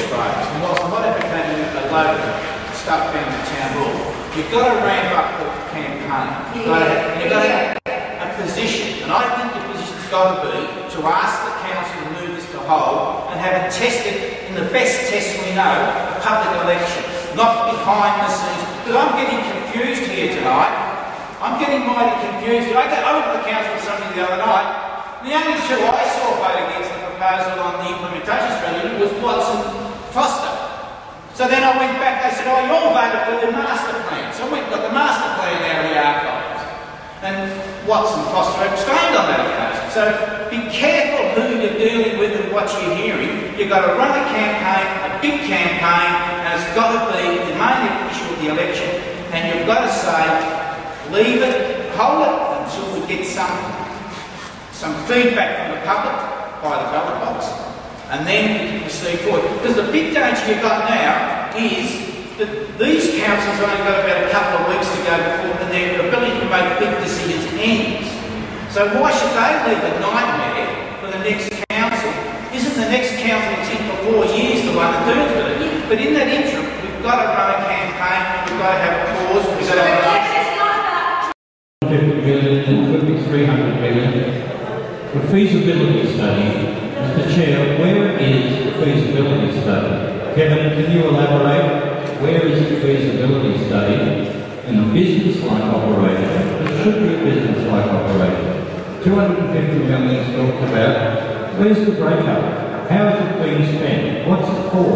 sprayers. And whilst I'm not advocating a load of stuff down the town hall, you've got to ramp up the campaign. You've got to have a position, and I think the position's got to be to ask the council to move this to hold and have it tested in the best test we know, a public election, not behind the scenes. Because I'm getting confused here tonight. I'm getting mighty confused. I went to the council with something the other night, and the only two I saw vote against the proposal on the implementation strategy was Watson Foster. So then I went back, they said, oh, you all voted for the master plan. So I went and got the master plan out of the archives. And Watson Foster abstained on that occasion. So be careful who you're dealing with and what you're hearing. You've got to run a campaign, a big campaign, and it's got to be the main issue of the election. And you've got to say, leave it, hold it until we get some feedback from the public by the ballot box. And then you can proceed forward. Because the big danger you've got now is that these councils have only got about a couple of weeks to go before their ability to make big decisions ends. So why should they leave a nightmare for the next council? Isn't the next council that's in for 4 years the one that deals with it? But in that interim, we've got to run a campaign, we've got to have a pause, we've got to have a... 50 million, it could be 300 million. The feasibility study. Mr. Chair, where is the feasibility study? Kevin, can you elaborate? Where is the feasibility study in a business-like operation? It should be a business-like operation. 250 million is talked about. Where's the breakup? How is it being spent? What's it for?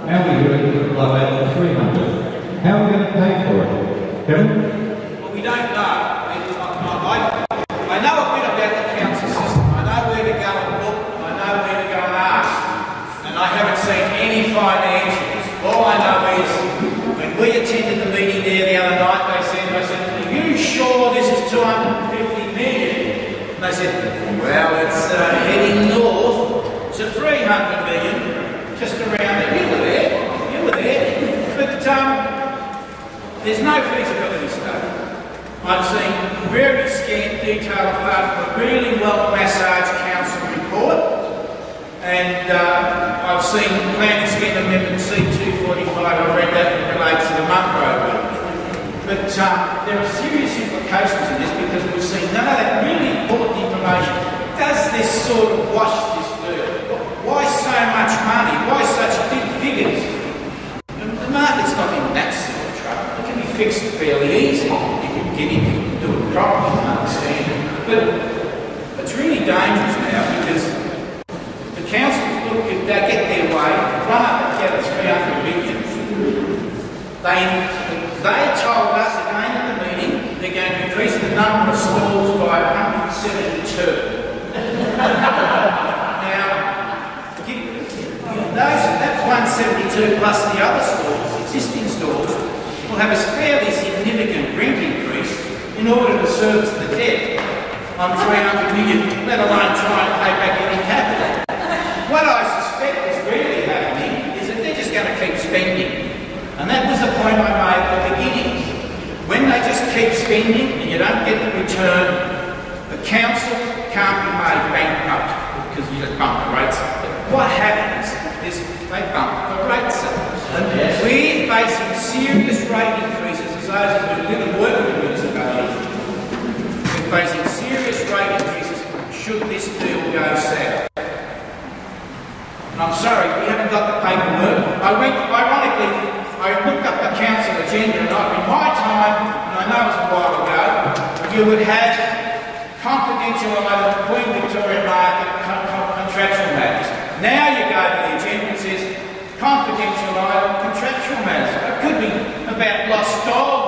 Now we're going to blow out the 300. How are we going to pay for it? Kevin? Well, we don't know. I know a bit about the council system. I know where to go and look. I know where to go and ask. And I haven't seen any financials. All I know is when we attended the meeting there the other night, they said, are you sure this is 250 million? And they said, well, it's heading north to 300 million, just around there. You were there. But there's no feasibility study. I've seen very scant detail apart from a really well-massaged council report, and I've seen planning scheme amendment C245. I read that it relates to the Munro one. But there are serious implications in this because we've seen none of that really important information. Does this sort of wash this dirt? Why so much money? Why such big figures? The market's not in that sort of trouble. It can be fixed fairly easy. You can do it properly, I understand. But it's really dangerous now because the councils, look, if they get their way, run up and get 300 million. They told us again at the meeting they're going to increase the number of stalls by 172. Now, that 172 plus the other stalls, existing stalls, will have a fairly significant rent increase in order to service the debt on 300 million, let alone try and pay back any capital. What I suspect is really happening is that they're just going to keep spending. And that was the point I made at the beginning. When they just keep spending and you don't get the return, the council can't be made bankrupt because you just bump the rates up. But what happens is they bump the rates up. And we're facing serious rate increases as those of us who live and work in the municipality. We're facing serious rate increases should this deal go south. And I'm sorry, we haven't got the paperwork. Ironically, I looked up the council agenda and in my time, and I know it was a while ago, you would have confidential item Queen Victoria Market contractual matters. Now you go to the agenda and it says confidential item contractual matters. It could be about lost dollars.